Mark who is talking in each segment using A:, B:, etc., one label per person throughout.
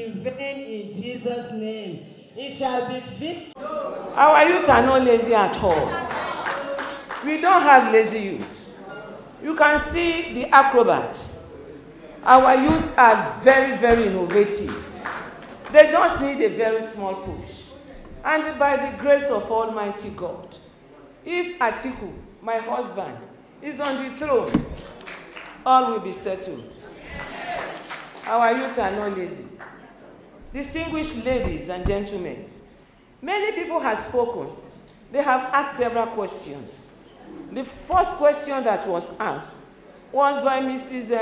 A: in vain in Jesus' name. It shall be victory.
B: Our youth are not lazy at all. We don't have lazy youth. You can see the acrobats. Our youth are very, very innovative. They just need a very small push. And by the grace of Almighty God, if Atiku, my husband, is on the throne, all will be settled. Our youth are not lazy. Distinguished ladies and gentlemen, many people have spoken. They have asked several questions. The first question that was asked was by Mrs.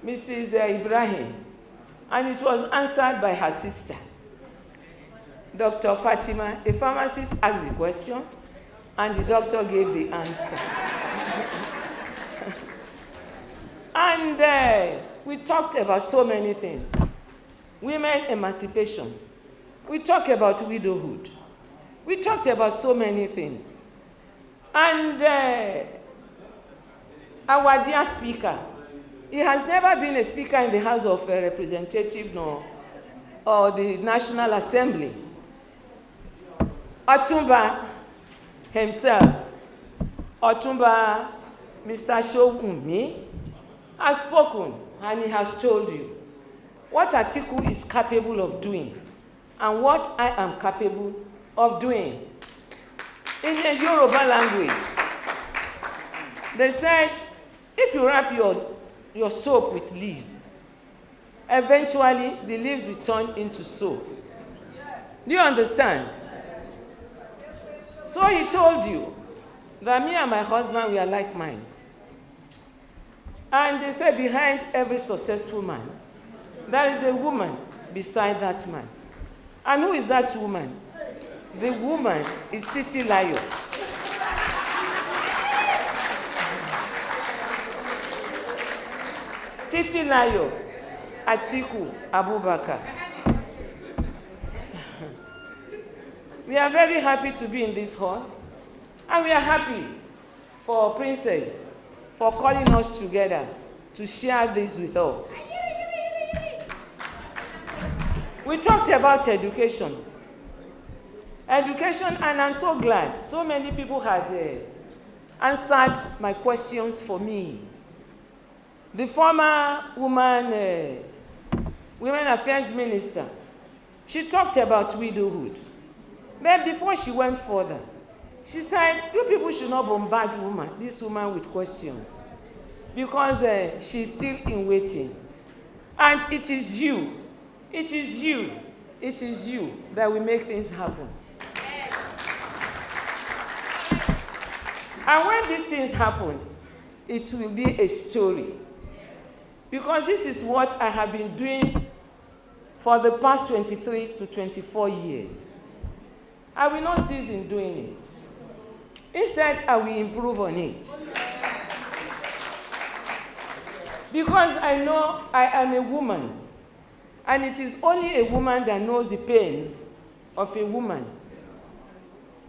B: Ibrahim, and it was answered by her sister. Dr. Fatima, a pharmacist, asked the question, and the doctor gave the answer. And we talked about so many things. Women emancipation. We talked about widowhood. We talked about so many things. And our dear speaker, he has never been a speaker in the House of Representatives or the National Assembly. Otumba himself, Otumba Mr. Showunmi, has spoken and he has told you what Atiku is capable of doing and what I am capable of doing. In a Yoruba language, they said, if you wrap your soap with leaves, eventually the leaves will turn into soap. Do you understand? So he told you that me and my husband, we are like minds. And they say behind every successful man, there is a woman beside that man. And who is that woman? The woman is Titi Layo. Titi Layo, Atiku Abubakar. We are very happy to be in this hall, and we are happy for Princess for calling us together to share this with us. We talked about education. Education, and I'm so glad so many people had answered my questions for me. The former Women Affairs Minister, she talked about widowhood. But before she went further, she said, you people should not bombard this woman with questions, because she's still in waiting. And it is you that will make things happen. And when these things happen, it will be a story. Because this is what I have been doing for the past 23 to 24 years. I will not cease in doing it. Instead, I will improve on it. Because I know I am a woman, and it is only a woman that knows the pains of a woman.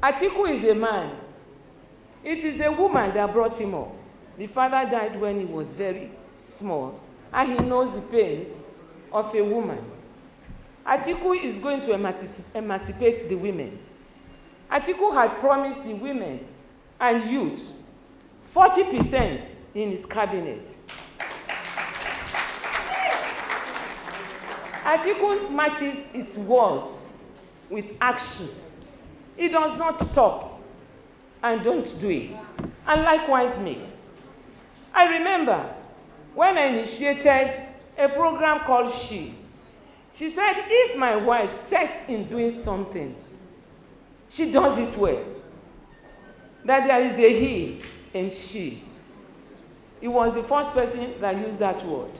B: Atiku is a man. It is a woman that brought him up. The father died when he was very small, and he knows the pains of a woman. Atiku is going to emancipate the women. Atiku had promised the women and youth 40% in his cabinet. Atiku matches his words with action. He does not talk and don't do it. And likewise me. I remember when I initiated a program called She said, if my wife sets in doing something, she does it well. That there is a he in she. He was the first person that used that word.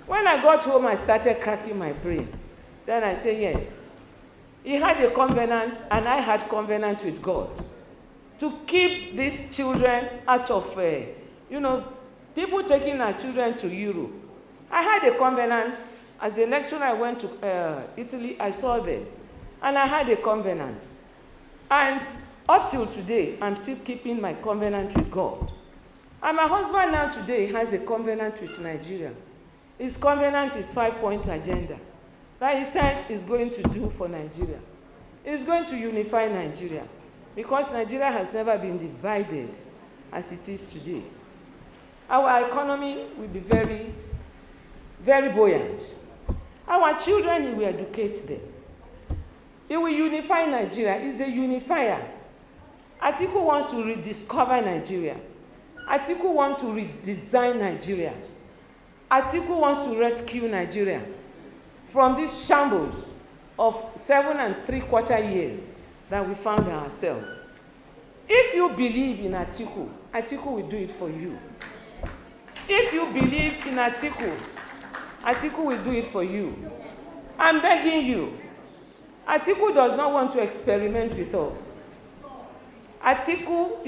B: When I got home, I started cracking my brain. Then I said, yes. He had a covenant, and I had covenant with God to keep these children out of, people taking our children to Europe. I had a covenant. As a lecturer, I went to Italy. I saw them. And I had a covenant. And up till today, I'm still keeping my covenant with God. And my husband now today has a covenant with Nigeria. His covenant is 5-point agenda. that he said is going to do for Nigeria. It's going to unify Nigeria, because Nigeria has never been divided as it is today. Our economy will be very, very buoyant. Our children, he will educate them. He will unify Nigeria. He's a unifier. Atiku wants to rediscover Nigeria. Atiku wants to redesign Nigeria. Atiku wants to rescue Nigeria from this shambles of 7 3/4 years that we found ourselves. If you believe in Atiku, Atiku will do it for you. If you believe in Atiku, Atiku will do it for you. I'm begging you. Atiku does not want to experiment with us. Atiku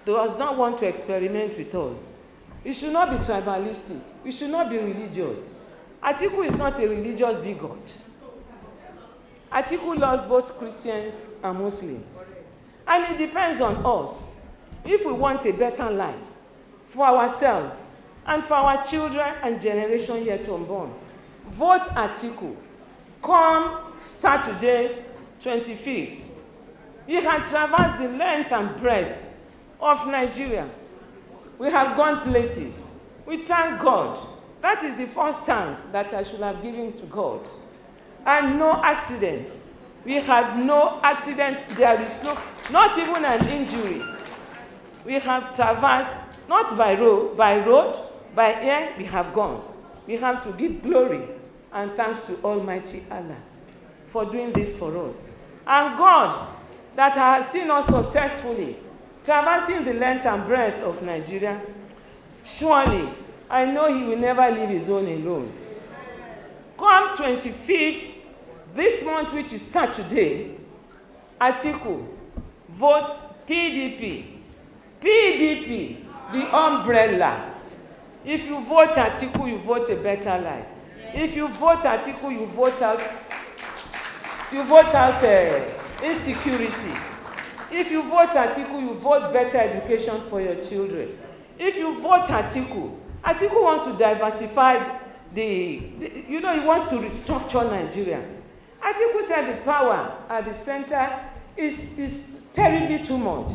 B: does not want to experiment with us. It should not be tribalistic. We should not be religious. Atiku is not a religious bigot. Atiku loves both Christians and Muslims. And it depends on us if we want a better life for ourselves and for our children and generation yet unborn. Vote Atiku. Come Saturday, 25th. He had traversed the length and breadth of Nigeria. We have gone places. We thank God. That is the first thanks that I should have given to God. And no accident. We had no accident. There is not even an injury. We have traversed, not by road, by air, we have gone. We have to give glory and thanks to Almighty Allah for doing this for us. And God, that has seen us successfully traversing the length and breadth of Nigeria, surely, I know he will never leave his own alone. Come 25th, this month, which is Saturday, Atiku, vote PDP. PDP, the umbrella. If you vote Atiku, you vote a better life. If you vote Atiku, you vote out insecurity. If you vote Atiku, you vote better education for your children. If you vote Atiku, Atiku wants to diversify he wants to restructure Nigeria. Atiku said the power at the center is terribly too much.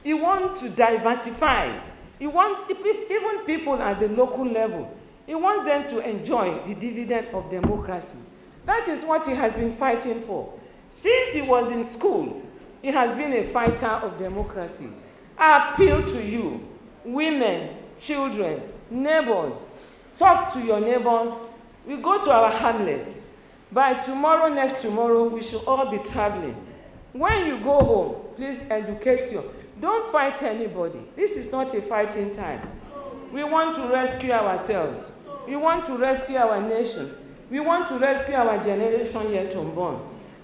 B: He wants to diversify. He wants even people at the local level. He wants them to enjoy the dividend of democracy. That is what he has been fighting for. Since he was in school, he has been a fighter of democracy. I appeal to you, women, children, neighbors, talk to your neighbors. We go to our hamlet. By tomorrow, next tomorrow, we should all be traveling. When you go home, please educate you. Don't fight anybody. This is not a fighting time. We want to rescue ourselves. We want to rescue our nation. We want to rescue our generation yet unborn.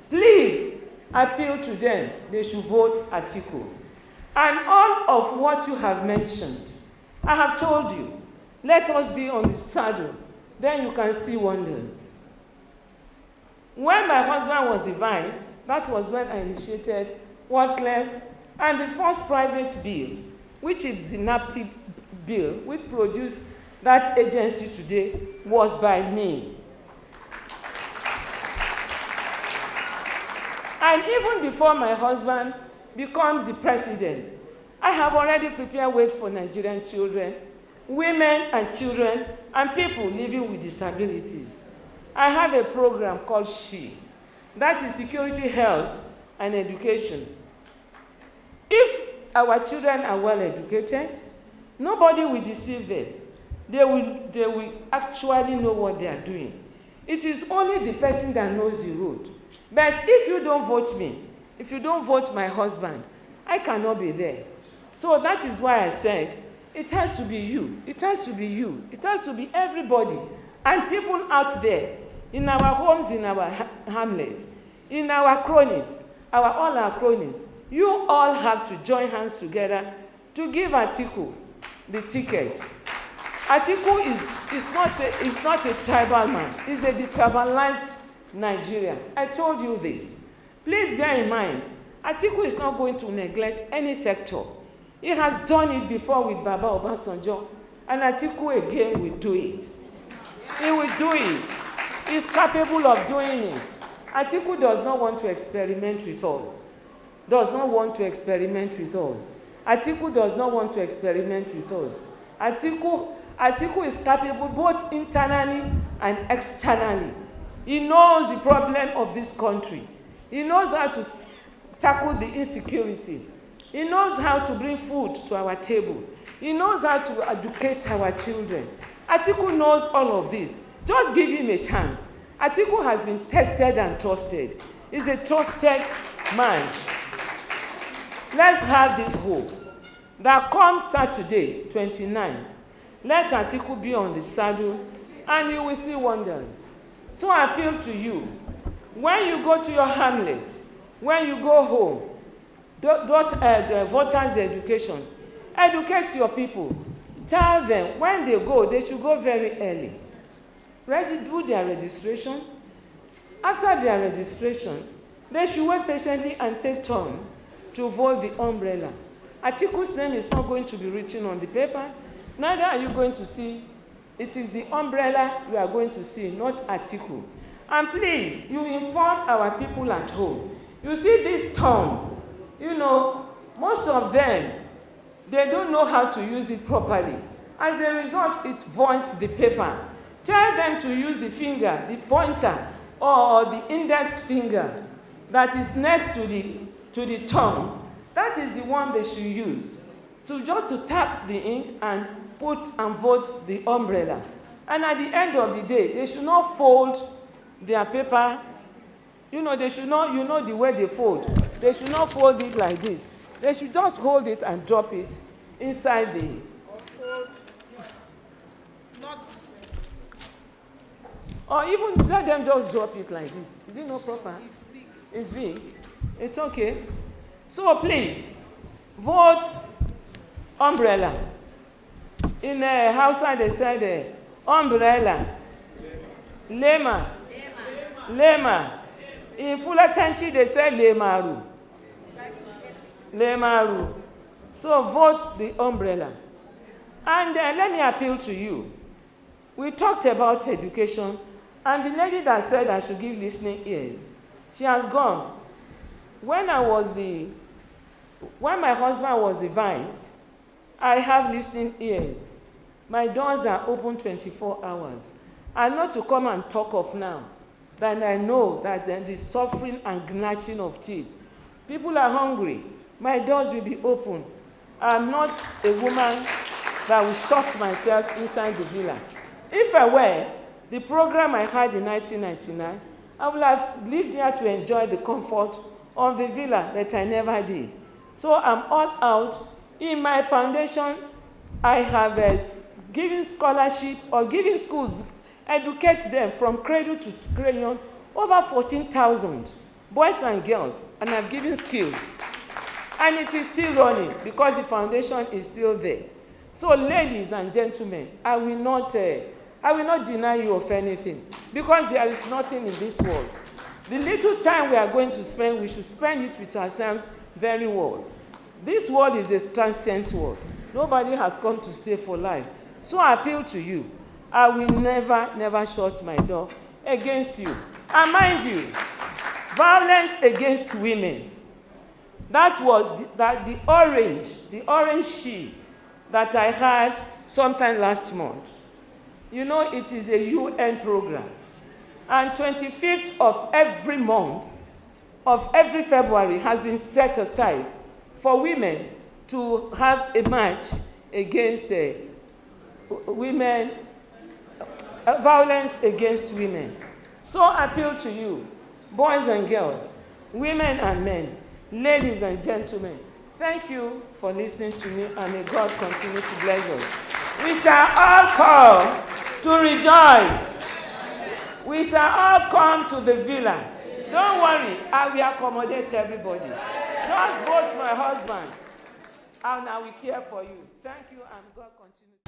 B: Please appeal to them. They should vote Atiku. And all of what you have mentioned, I have told you, let us be on the saddle. Then you can see wonders. When my husband was devised, that was when I initiated WIKELEAKS, and the first private bill, which is the NAPTIP bill, which produced that agency today, was by me. And even before my husband becomes the president, I have already prepared way for Nigerian children, women and children, and people living with disabilities. I have a program called SHE, that is security, health, and education. If our children are well educated, nobody will deceive them. They will actually know what they are doing. It is only the person that knows the road. But if you don't vote me, if you don't vote my husband, I cannot be there. So that is why I said, it has to be you. It has to be you. It has to be everybody. And people out there, in our homes, in our hamlets, in our cronies, all our cronies, you all have to join hands together to give Atiku the ticket. Atiku is not a tribal man. He's a detribalized Nigeria. I told you this. Please bear in mind, Atiku is not going to neglect any sector. He has done it before with Baba Obasanjo, and Atiku again will do it. He will do it. is capable of doing it. Atiku does not want to experiment with us. Does not want to experiment with us. Atiku does not want to experiment with us. Atiku is capable both internally and externally. He knows the problem of this country. He knows how to tackle the insecurity. He knows how to bring food to our table. He knows how to educate our children. Atiku knows all of this. Just give him a chance. Atiku has been tested and trusted. He's a trusted man. Let's have this hope that comes Saturday, 29. Let Atiku be on the saddle and you will see wonders. So I appeal to you, when you go to your hamlet, when you go home, voters' education, educate your people. Tell them when they go, they should go very early. Do their registration. After their registration, they should wait patiently and take turn to vote the umbrella. Atiku's name is not going to be written on the paper. Neither are you going to see. It is the umbrella you are going to see, not Atiku. And please, you inform our people at home. You see this term, you know, most of them, they don't know how to use it properly. As a result, it voids the paper. Tell them to use the finger, the pointer, or the index finger that is next to the tongue. That is the one they should use just to tap the ink and put and vote the umbrella. And at the end of the day, they should not fold their paper. You know, they should not, you know the way they fold. They should not fold it like this. They should just hold it and drop it inside the... Or even let them just drop it like this. Is it not proper? It's big. It's okay. So please, vote umbrella. In Hausa they said umbrella. Lema. Lema. In Fulatanchi they said lemaru. Lemaru. So vote the umbrella. And let me appeal to you. We talked about education, and the lady that said I should give listening ears, she has gone. When my husband was the vice, I have listening ears. My doors are open 24 hours. And not to come and talk of now, that I know that there is suffering and gnashing of teeth. People are hungry. My doors will be open. I'm not a woman that will shut myself inside the villa. If I were, the program I had in 1999, I would have lived there to enjoy the comfort of the villa, but I never did. So I'm all out. In my foundation, I have given scholarship or given schools, educate them from cradle to crayon, over 14,000 boys and girls, and I've given skills. And it is still running because the foundation is still there. So ladies and gentlemen, I will not deny you of anything, because there is nothing in this world. The little time we are going to spend, we should spend it with ourselves very well. This world is a transient world. Nobody has come to stay for life. So I appeal to you. I will never shut my door against you. And mind you, violence against women, that was the orange sheet that I had sometime last month. You know, it is a UN program. And 25th of every month, of every February, has been set aside for women to have a march against violence against women. So I appeal to you, boys and girls, women and men, ladies and gentlemen, thank you for listening to me, and may God continue to bless us. We shall all come to rejoice. We shall all come to the villa. Don't worry, I will accommodate everybody. Just vote my husband, and I will care for you. Thank you, and God continue.